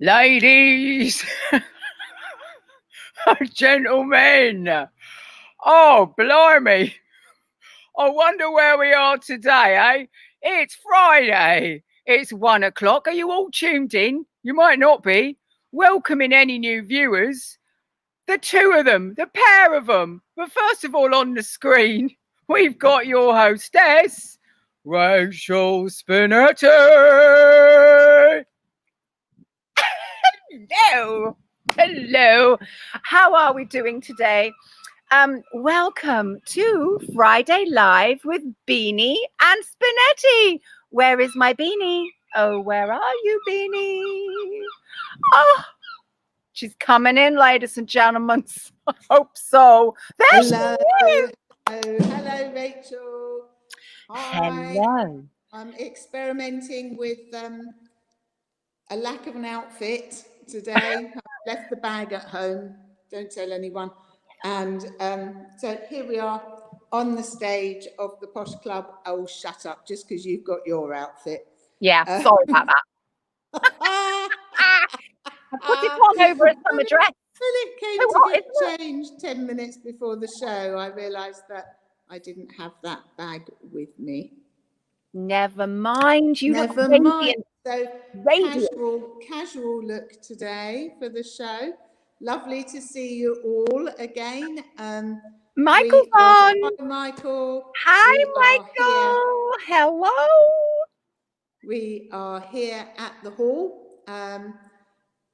Ladies and gentlemen, oh, blimey. I wonder where we are today, eh? It's Friday. It's 1 o'clock. Are you all tuned in? You might not be. Welcoming any new viewers. The two of them, the pair of them. But first of all, on the screen, we've got your hostess, Rachel Spinetti. Hello. Hello. How are we doing today? Welcome to Friday Live with Beannie and Spinetti. Where is my Beannie? Oh, where are you, Beannie? Oh, she's coming in, ladies and gentlemen. I hope so. There she is. Hello, Rachel. Hi. Hello. I'm experimenting with a lack of an outfit today. I've left the bag at home. Don't tell anyone. And so here we are on the stage of the Posh Club. Oh, shut up, just because you've got your outfit. Yeah, sorry about that. I put it on over a summer dress. When it came to get changed 10 minutes before the show, I realised that I didn't have that bag with me. Never mind. You Never look mind. radiant. So casual look today for the show. Lovely to see you all again. Michael's on. Hi, Michael. Hi, Michael. Hello. We are here at the hall.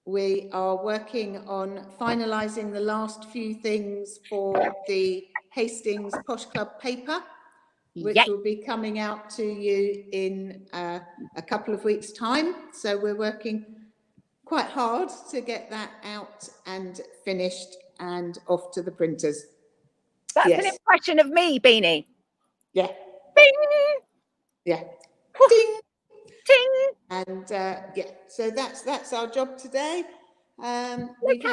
We are working on finalising the last few things for the Hastings Posh Club paper, which will be coming out to you in a couple of weeks' time. So we're working quite hard to get that out and finished and off to the printers. That's an impression of me, Beannie. Yeah. Bing. Yeah. Ding. Ding. And so that's our job today. We've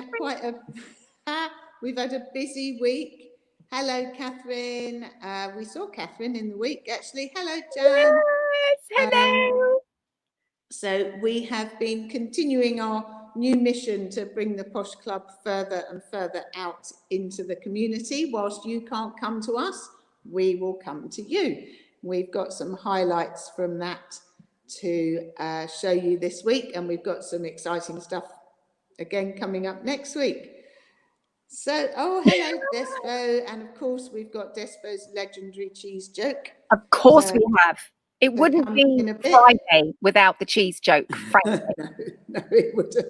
had a busy week. Hello, Catherine. We saw Catherine in the week, actually. Hello, Jan. Yes, hello. So we have been continuing our new mission to bring the Posh Club further and further out into the community. Whilst you can't come to us, we will come to you. We've got some highlights from that to show you this week, and we've got some exciting stuff again coming up next week. So, hello, Despo, and of course we've got Despo's legendary cheese joke. Of course we have. It wouldn't be Friday without the cheese joke, frankly. No, it wouldn't.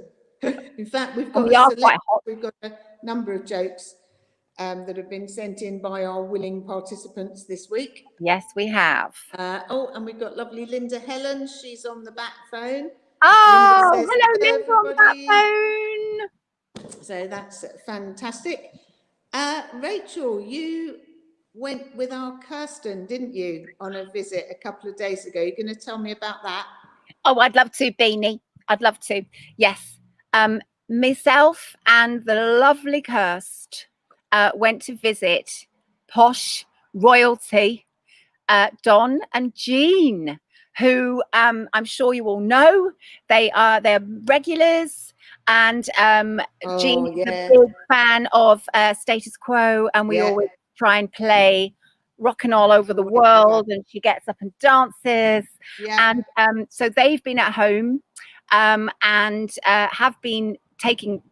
In fact, we've got a number of jokes that have been sent in by our willing participants this week. Yes, we have. And we've got lovely Linda Helen. She's on the back phone. Oh, hello, Linda on the back phone. So that's fantastic. Rachel, you went with our Kirsten, didn't you, on a visit a couple of days ago? You're going to tell me about that? Oh, I'd love to, Beannie. I'd love to. Yes. Myself and the lovely Kirst went to visit Posh Royalty, Don and Jean, who I'm sure you all know. They're regulars, and Jean is a big fan of Status Quo, and we always try and play Rockin' All Over the World, and she gets up and dances. And so they've been at home and have been taking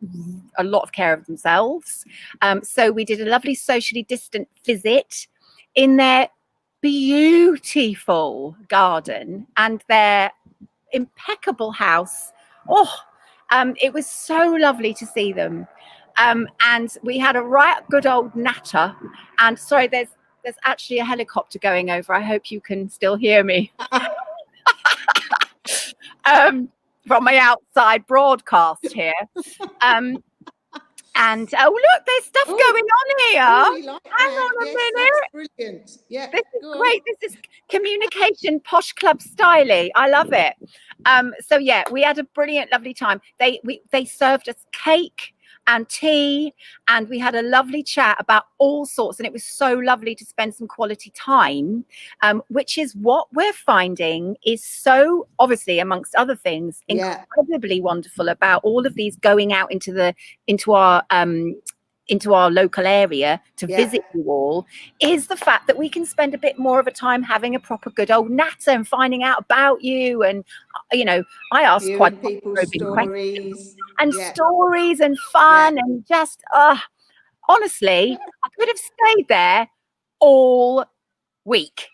a lot of care of themselves. So we did a lovely socially distant visit in their beautiful garden and their impeccable house. It was so lovely to see them. And we had a right good old natter. And sorry, there's actually a helicopter going over. I hope you can still hear me. From my outside broadcast here. And look, there's stuff going on here. Hang on a minute. Brilliant. Yeah, this is great. This is communication Posh Club styly. I love it. So yeah, we had a brilliant, lovely time. They served us cake and tea, and we had a lovely chat about all sorts, and it was so lovely to spend some quality time, which is what we're finding is so, obviously, amongst other things, incredibly wonderful about all of these going out into our local area to visit you all, is the fact that we can spend a bit more of a time having a proper good old natter and finding out about you. And I ask quite people's stories and stories and fun and just honestly, I could have stayed there all week.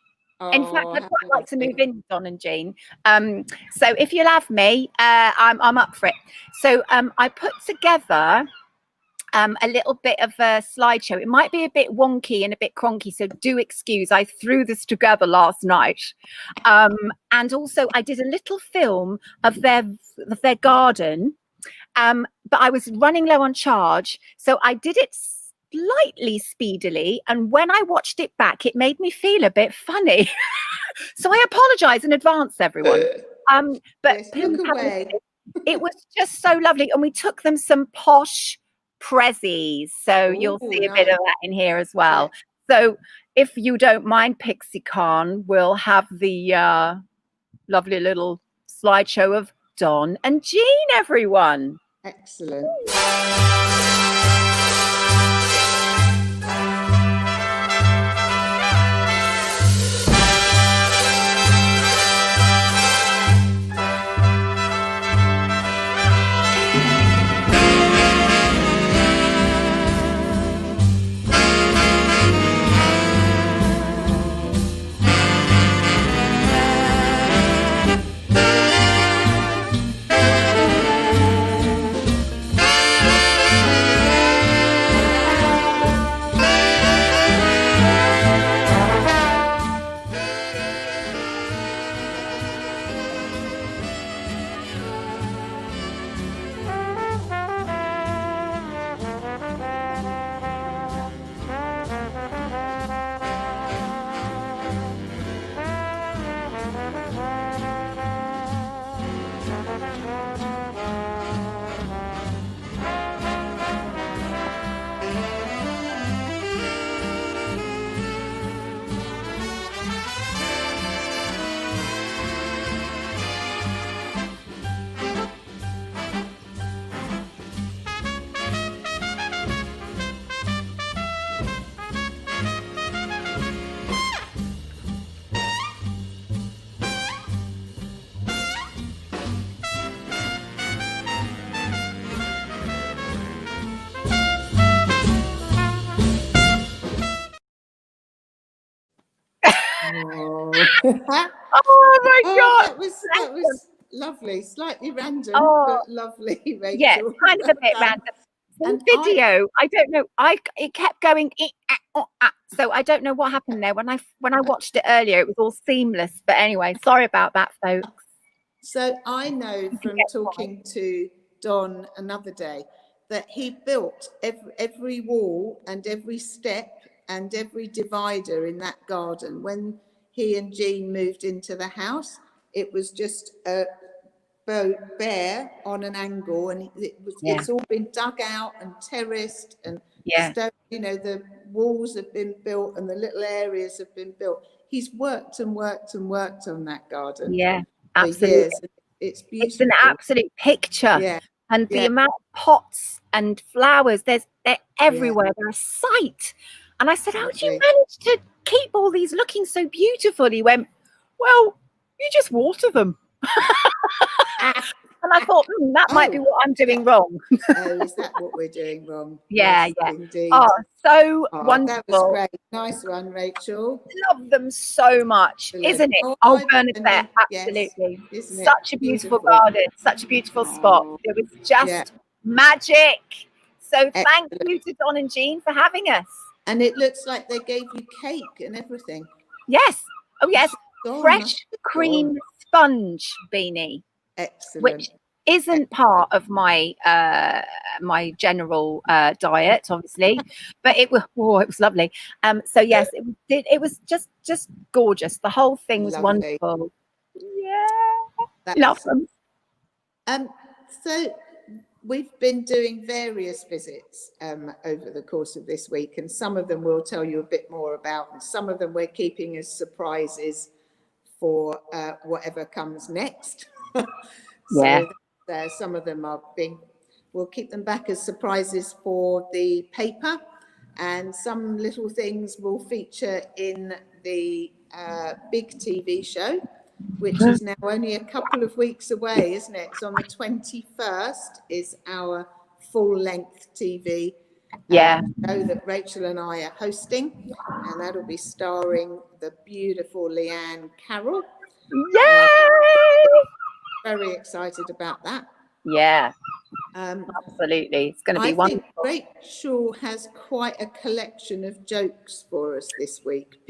In fact, I'd quite like to move in, Don and Jean. So if you'll have me, I'm up for it. So I put together a little bit of a slideshow. It might be a bit wonky and a bit cronky, so do excuse. I threw this together last night, and also I did a little film of their garden, but I was running low on charge, so I did it slightly speedily, and when I watched it back, it made me feel a bit funny. So I apologize in advance, everyone. But look away. It was just so lovely, and we took them some posh prezzies, so you'll see a bit of that in here as well. So if you don't mind, Pixie Khan, we'll have the lovely little slideshow of Don and Jean, everyone. Excellent. Oh my God! That was lovely. Slightly random, but lovely, Rachel. Yeah, kind of a bit random. The video, I don't know. It kept going, so I don't know what happened there. When I watched it earlier, it was all seamless. But anyway, sorry about that, folks. So I know from talking to Don another day that he built every wall and every step and every divider in that garden. When he and Jean moved into the house, it was just bare on an angle, and it's all been dug out and terraced and stone, the walls have been built and the little areas have been built. He's worked and worked and worked on that garden for years. It's beautiful. It's an absolute picture. And the amount of pots and flowers, they're everywhere. They're a sight. And I said, how do you manage to keep all these looking so beautiful? He went, well, you just water them. And I thought, that might be what I'm doing wrong. Oh, is that what we're doing wrong? Yes, indeed. Oh, so wonderful. That was great. Nice one, Rachel. Love them so much, isn't it? Oh, Bernadette, absolutely. Such a beautiful garden, such a beautiful spot. It was just magic. So thank you to Don and Jean for having us. And it looks like they gave you cake and everything. Yes. Oh, yes. Fresh cream sponge, Beanie. Excellent. Which isn't part of my my general diet, obviously, but it was lovely. So yes, it was just gorgeous. The whole thing was wonderful. Yeah, love them. So we've been doing various visits over the course of this week, and some of them we'll tell you a bit more about, and some of them we're keeping as surprises for whatever comes next. Yeah. So some of them we'll keep them back as surprises for the paper, and some little things will feature in the big TV show, which is now only a couple of weeks away, isn't it? It's on the 21st is our full-length TV show that Rachel and I are hosting, and that'll be starring the beautiful Leanne Carroll. Yay! Very excited about that. Yeah, absolutely. It's going to be wonderful. I think Rachel has quite a collection of jokes for us this week.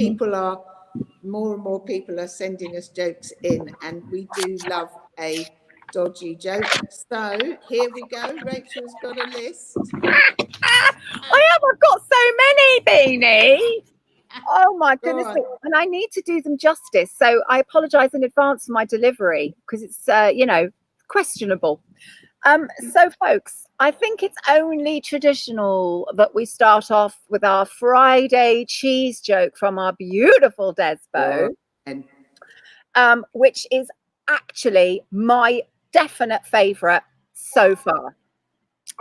More and more people are sending us jokes in, and we do love a dodgy joke. So here we go. Rachel's got a list. I've got so many, Beanie. Oh my goodness. And I need to do them justice. So I apologize in advance for my delivery because it's, questionable. So folks, I think it's only traditional that we start off with our Friday cheese joke from our beautiful Desbo, which is actually my definite favorite so far.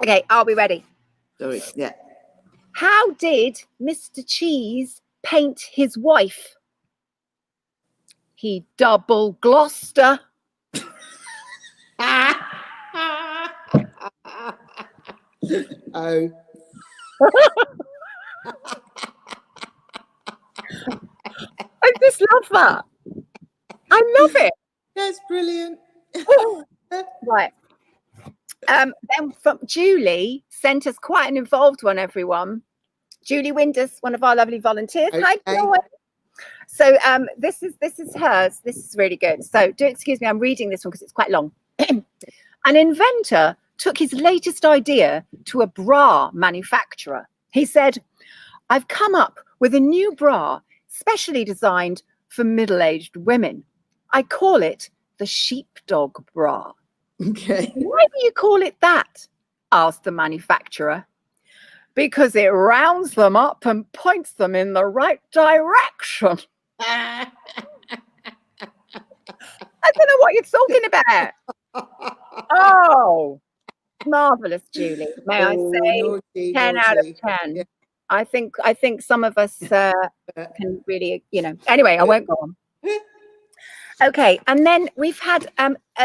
Okay, are we ready? Sorry, yeah. How did Mr. Cheese paint his wife? He double Gloucester. Oh. I just love that. I love it. That's brilliant. Right. Then from Julie sent us quite an involved one, everyone. Julie Windus, one of our lovely volunteers. Okay. Hi, Joy. So this is hers. This is really good. So do excuse me, I'm reading this one because it's quite long. An inventor took his latest idea to a bra manufacturer. He said, I've come up with a new bra specially designed for middle-aged women. I call it the sheepdog bra. Okay. Why do you call it that? Asked the manufacturer. Because it rounds them up and points them in the right direction. I don't know what you're talking about. Oh, marvelous, Julie. May I say, naughty, 10 out of 10. Yeah. I think some of us can really, Anyway, I won't go on. Okay, and then we've had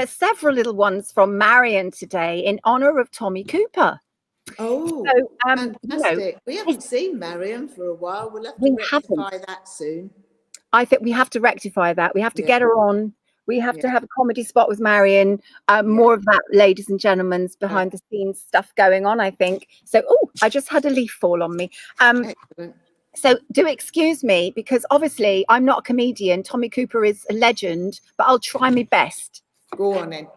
several little ones from Marion today in honor of Tommy Cooper. Oh, so, fantastic. We haven't seen Marion for a while. We'll have to rectify that soon. I think we have to rectify that. We have to get her on. We have to have a comedy spot with Marion. More of that, ladies and gentlemen, behind the scenes stuff going on, I think. So, I just had a leaf fall on me. Excellent. So do excuse me, because obviously I'm not a comedian. Tommy Cooper is a legend, but I'll try my best. Go on then.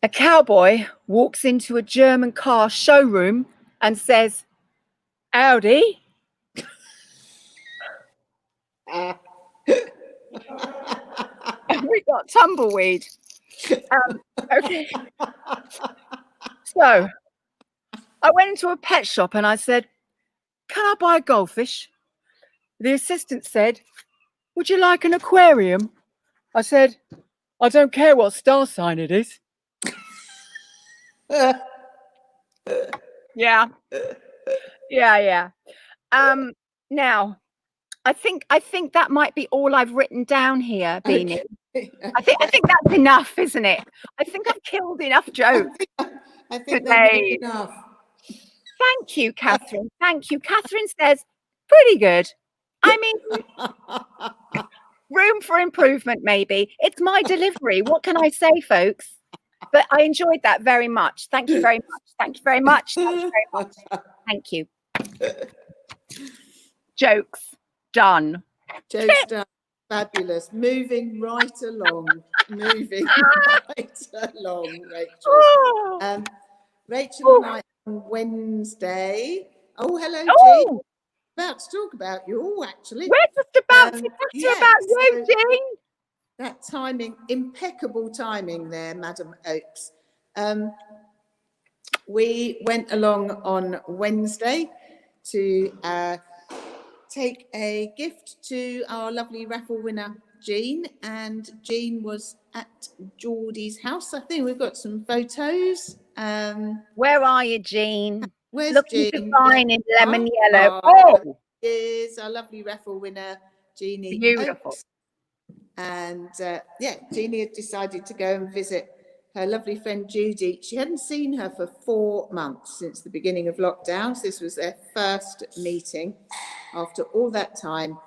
A cowboy walks into a German car showroom and says, "Howdy." We got tumbleweed. Okay. So I went into a pet shop and I said, "Can I buy a goldfish?" The assistant said, "Would you like an aquarium?" I said, "I don't care what star sign it is." Yeah. Now, I think that might be all I've written down here, Beanie. Okay. I think that's enough, isn't it? I think I've killed enough jokes. I think that's enough. Thank you, Catherine. Thank you. Catherine says, pretty good. I mean, room for improvement, maybe. It's my delivery. What can I say, folks? But I enjoyed that very much. Thank you very much. Thank you very much. Thank you very much. Thank you. Jokes done. Jokes done. Fabulous. Moving right along. Rachel. Rachel and I on Wednesday. Oh, hello, Jean. About to talk about you, actually. We're just about to talk about you, Jean. That timing, impeccable timing there, Madam Oakes. we went along on Wednesday to take a gift to our lovely raffle winner, Jean. And Jean was at Geordie's house. I think we've got some photos. Where are you, Jean? Where's Looking Jean? divine in lemon yellow. Oh, Oh, is our lovely raffle winner, Jeannie beautiful. Oakes. And yeah, Jeannie had decided to go and visit her lovely friend Judy. She hadn't seen her for 4 months since the beginning of lockdowns. This was their first meeting after all that time,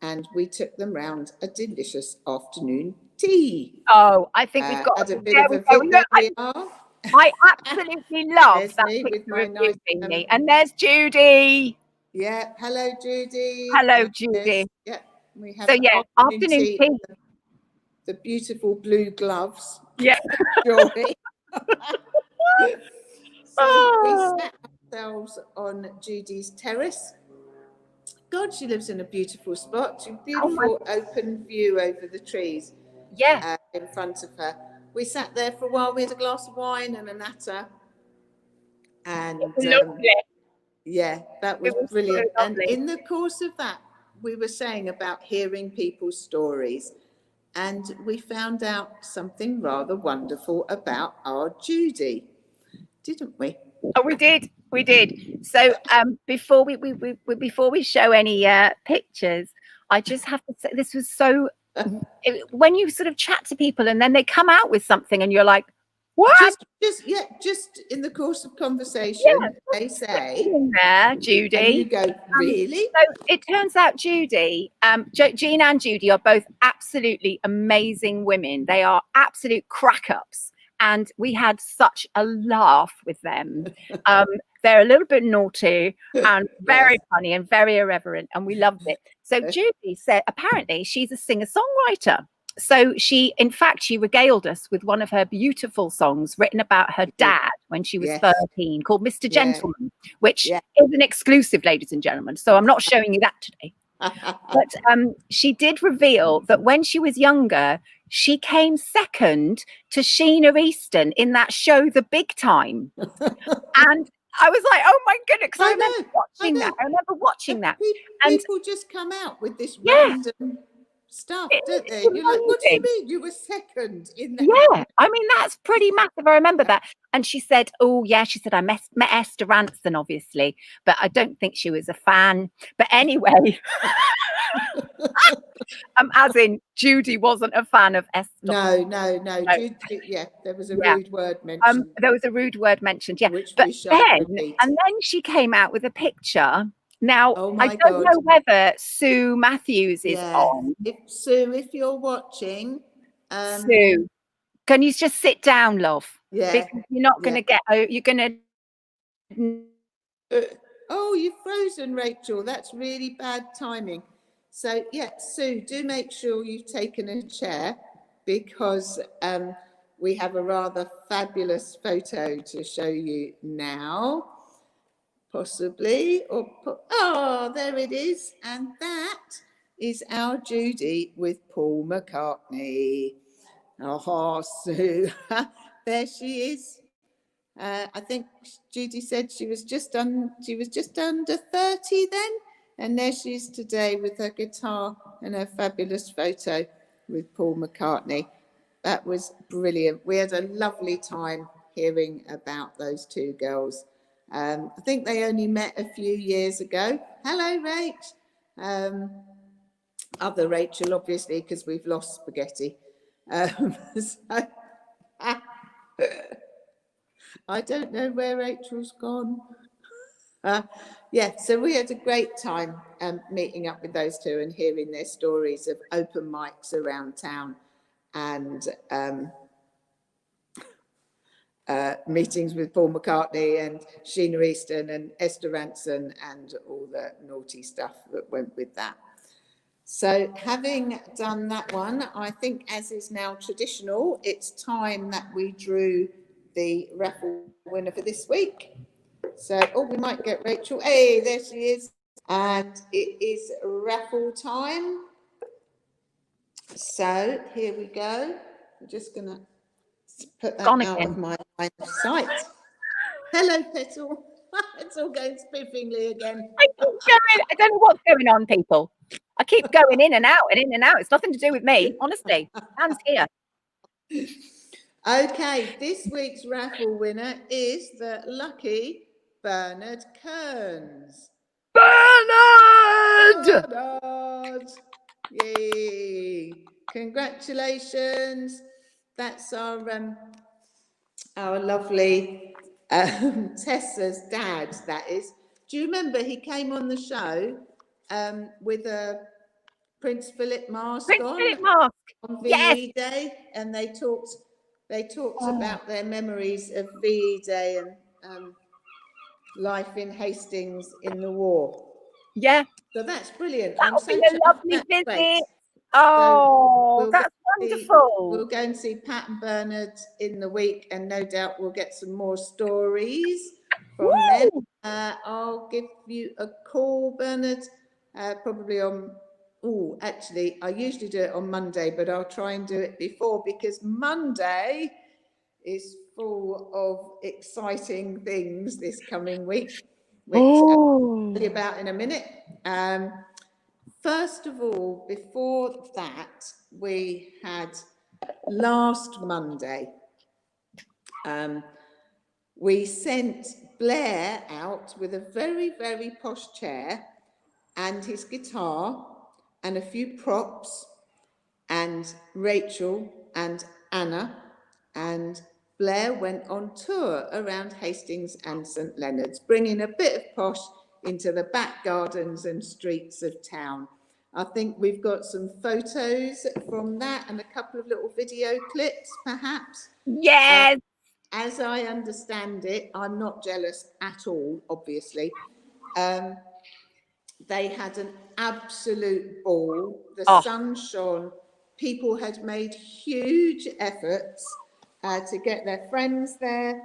and we took them round a delicious afternoon tea. Oh, I think we've got Had a there bit of a we go. vid. Look, There we are. I absolutely love There's that me with picture my of you, nice, Beanie. And there's Judy. yeah, hello Judy. Hello, And Judy. yeah, we have So yeah, afternoon tea. The beautiful blue gloves. Yeah. Joy. So we Oh. sat ourselves on Judy's terrace. God, she lives in a beautiful spot. A beautiful open view over the trees. Yeah. In front of her. We sat there for a while. We had a glass of wine and a natter. And yeah, that was brilliant. So and in the course of that, we were saying about hearing people's stories. And we found out something rather wonderful about our Judy, didn't we? Oh, we did. So before we show any pictures, I just have to say this was so when you sort of chat to people and then they come out with something and you're like, what? Just in the course of conversation, they say in there, Judy. And you go, really? So it turns out Judy, Jean and Judy are both absolutely amazing women. They are absolute crack-ups. And we had such a laugh with them. They're a little bit naughty and very funny and very irreverent, and we loved it. So Judy said apparently she's a singer-songwriter. So she regaled us with one of her beautiful songs written about her dad when she was 13 called Mr. Gentleman, which is an exclusive, ladies and gentlemen. So I'm not showing you that today. But she did reveal that when she was younger, she came second to Sheena Easton in that show, The Big Time. And I was like, oh my goodness, because I remember watching that. I remember watching that. People just come out with this random stuff, don't they? You're like, what do you mean you were second in that? Yeah, I mean, that's pretty massive. I remember that. And she said, oh yeah, she said, I met Esther Ranson, obviously, but I don't think she was a fan. But anyway, as in Judy wasn't a fan of Esther. No. Judy, there was a rude word mentioned. There was a rude word mentioned, Which but we shall repeat. And then she came out with a picture. Now, I don't know whether Sue Matthews is on. Sue, if you're watching. Sue, can you just sit down, love? Yeah. Because you're not going to get, you're going to. Oh, you've frozen, Rachel. That's really bad timing. So, Sue, do make sure you've taken a chair because we have a rather fabulous photo to show you now. Possibly, there it is, and that is our Judy with Paul McCartney. Oh, Sue, there she is. I think Judy said she was just under 30 then, and there she is today with her guitar and her fabulous photo with Paul McCartney. That was brilliant. We had a lovely time hearing about those two girls. I think they only met a few years ago. Hello, Rach. Other Rachel, obviously, because we've lost Spaghetti. I don't know where Rachel's gone. So we had a great time meeting up with those two and hearing their stories of open mics around town and meetings with Paul McCartney and Sheena Easton and Esther Ranson and all the naughty stuff that went with that. So having done that one, I think as is now traditional, it's time that we drew the raffle winner for this week. So, we might get Rachel. Hey, there she is. And it is raffle time. So here we go. I'm just going to put that out of my line of sight. Hello, Petal. It's all going spiffingly again. I keep going. I don't know what's going on, people. I keep going in and out and in and out. It's nothing to do with me, honestly. Hands here. Okay, this week's raffle winner is the lucky Bernard Kearns. Bernard! Bernard! Yay! Congratulations. That's our lovely Tessa's dad, that is. Do you remember he came on the show with a Prince Philip mask on VE Day, and they talked about their memories of VE Day and life in Hastings in the war. Yeah. So that's brilliant. That'll be a lovely visit. Oh, so that's wonderful. We'll go and see Pat and Bernard in the week, and no doubt we'll get some more stories from them. I'll give you a call, Bernard, probably on, actually, I usually do it on Monday, but I'll try and do it before, because Monday is full of exciting things this coming week, which I'll tell you about in a minute. First of all, before that, we had last Monday, we sent Blair out with a very, very posh chair and his guitar and a few props, and Rachel and Anna and Blair went on tour around Hastings and St Leonard's, bringing a bit of posh into the back gardens and streets of town. I think we've got some photos from that and a couple of little video clips, perhaps. Yes. As I understand it, I'm not jealous at all, obviously. They had an absolute ball. The sun shone. People had made huge efforts to get their friends there,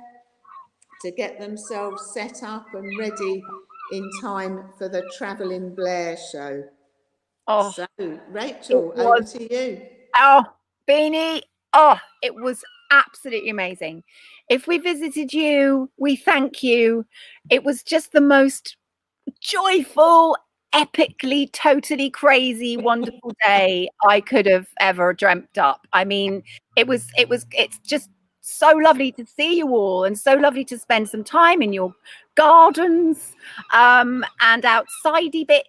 to get themselves set up and ready in time for the Travelling Blair show. So, Rachel, over to you. Beannie, it was absolutely amazing. If we visited you, we thank you. It was just the most joyful, epically, totally crazy, wonderful day I could have ever dreamt up. I mean, it's just so lovely to see you all, and so lovely to spend some time in your gardens and outsidey bits.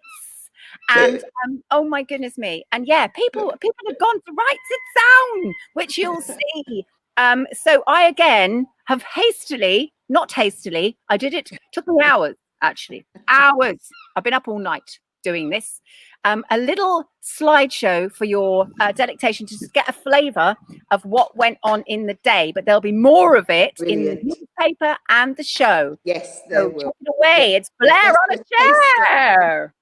And oh my goodness me. And yeah, people have gone to Rights It Sound, which you'll see. So I again have not hastily, I did it, took me hours, actually. Hours. I've been up all night doing this. A little slideshow for your delectation to just get a flavour of what went on in the day, but there'll be more of it in the newspaper and the show. Yes, there will. Take it away. It's Blair on a chair.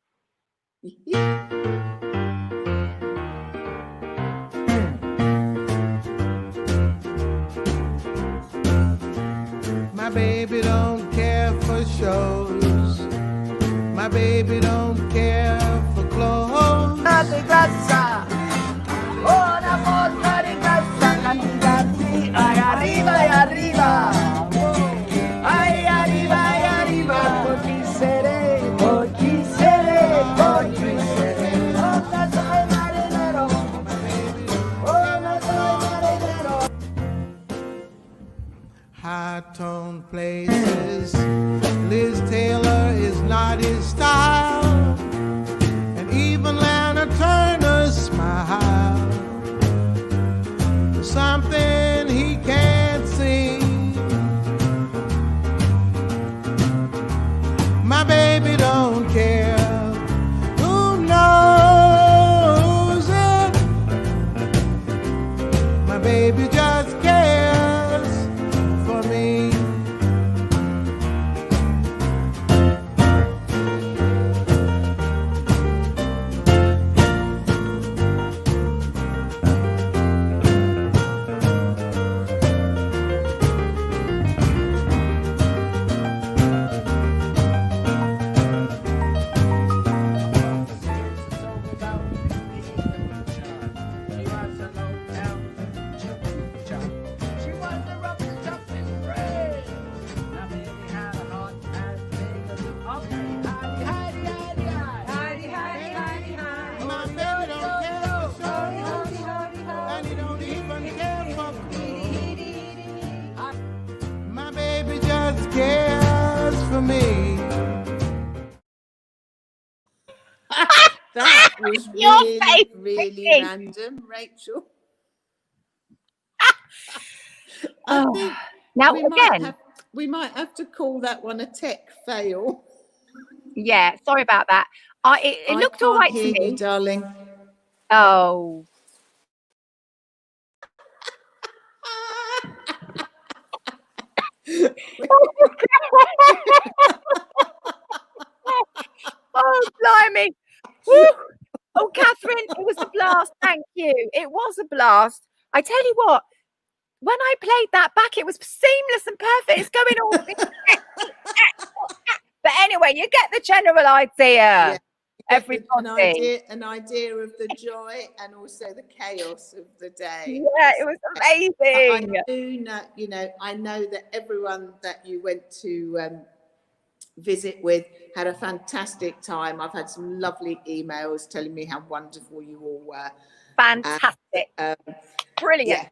My baby don't care for shows. My baby don't care for clothes. Ay, arriba, ay, arriba. Ay, arriba, ay, arriba. Por ti seré, por ti seré, por ti seré. Oh, no soy marinero. Oh, no soy marinero. High-tone places. Liz Taylor is not his style. And even Lana Turner's That was Your really, face, really Vicky. random, Rachel. Oh, I think now we might have to call that one a tech fail. yeah, sorry about that. It looked all right to hear you, me. darling. Oh. Oh, blimey. Woo. Oh, Catherine, it was a blast. Thank you. It was a blast. I tell you what, when I played that back, it was seamless and perfect. It's going all. But anyway, you get the general idea. Yeah. Everybody. An idea of the joy and also the chaos of the day. Yeah, it was amazing. I do know, I know that everyone that you went to visit with had a fantastic time. I've had some lovely emails telling me how wonderful you all were. Fantastic. Brilliant.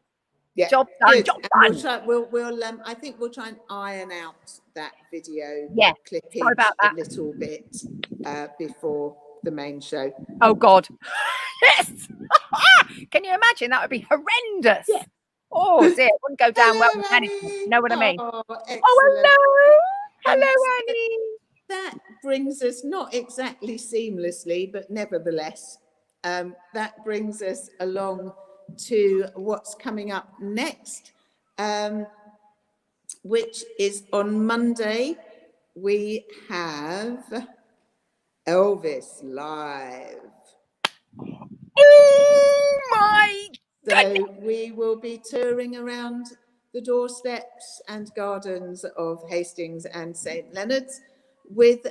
Yeah. Job done. Good. Job And done. we'll I think we'll try and iron out that video clippage Sorry about that. a little bit before the main show. Oh God. Yes. Can you imagine? That would be horrendous. Yeah. Oh dear, it wouldn't go down well with anything. You know what I mean? Oh, excellent. Oh, hello, Annie. That brings us, not exactly seamlessly, but nevertheless, that brings us along to what's coming up next, which is on Monday. We have Elvis live. Oh my goodness. So we will be touring around the doorsteps and gardens of Hastings and St. Leonard's with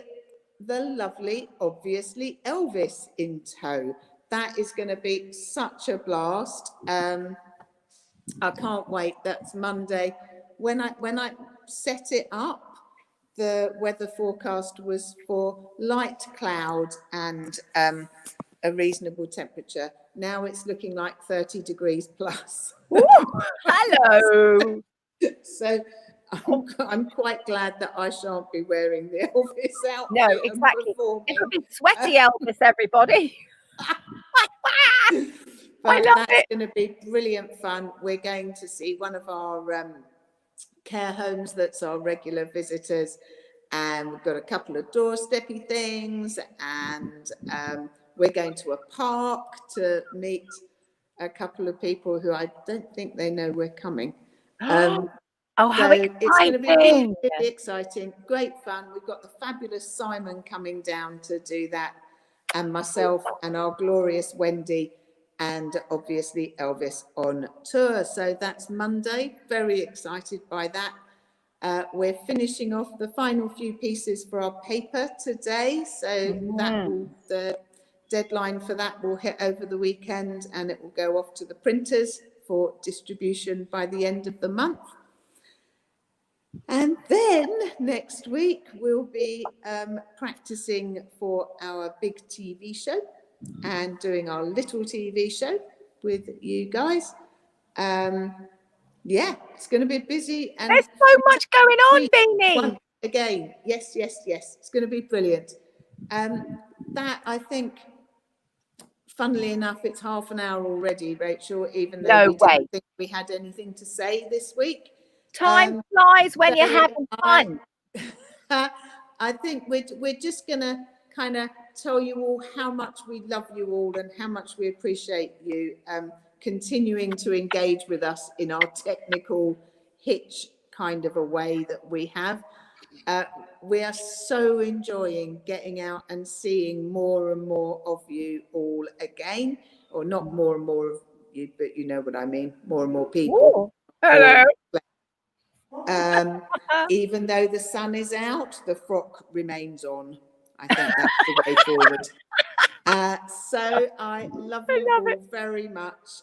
the lovely, obviously, Elvis in tow. That is going to be such a blast. I can't wait. That's Monday. When I set it up, the weather forecast was for light cloud and a reasonable temperature. Now it's looking like 30 degrees plus. Ooh, hello. So I'm quite glad that I shan't be wearing the Elvis outfit. No, exactly. It'll be sweaty Elvis, everybody. But that's going to be brilliant fun. We're going to see one of our care homes that's our regular visitors, and we've got a couple of doorsteppy things, and we're going to a park to meet a couple of people who I don't think they know we're coming. Oh, how exciting. It's going to be really, really exciting, great fun. We've got the fabulous Simon coming down to do that, and myself and our glorious Wendy, and obviously Elvis on tour. So that's Monday. Very excited by that. We're finishing off the final few pieces for our paper today. So the deadline for that will hit over the weekend, and it will go off to the printers for distribution by the end of the month. And then next week we'll be practicing for our big TV show and doing our little TV show with you guys. Yeah, it's going to be busy. And there's so much going on, Beannie. Again, yes. It's going to be brilliant. That, I think, funnily enough, it's half an hour already, Rachel, even though we didn't think we had anything to say this week. Time flies when you're having fun. I think we're just going to kind of tell you all how much we love you all and how much we appreciate you continuing to engage with us in our technical hitch kind of a way that we have. We are so enjoying getting out and seeing more and more of you all again, or not more and more of you, but you know what I mean, more and more people. Ooh, hello. Even though the sun is out, the frock remains on. I think that's the way forward. So I love you all very much.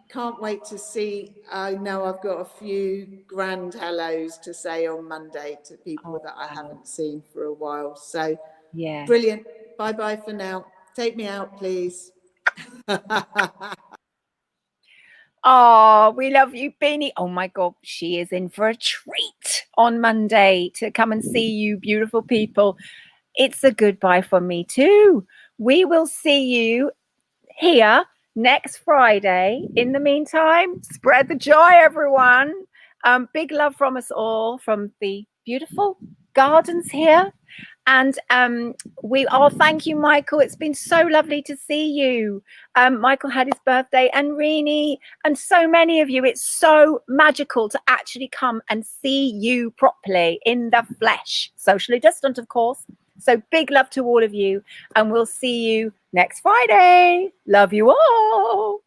Can't wait to see. I know I've got a few grand hellos to say on Monday to people that I haven't seen for a while. So yeah, brilliant. Bye for now. Take me out, please. Oh, we love you, Beannie. Oh my God, she is in for a treat on Monday to come and see you, beautiful people. It's a goodbye from me too. We will see you here next Friday. In the meantime, spread the joy, everyone. Big love from us all, from the beautiful gardens here. And thank you, Michael. It's been so lovely to see you. Michael had his birthday, and Rini, and so many of you. It's so magical to actually come and see you properly in the flesh, socially distant, of course. So big love to all of you, and we'll see you next Friday. Love you all.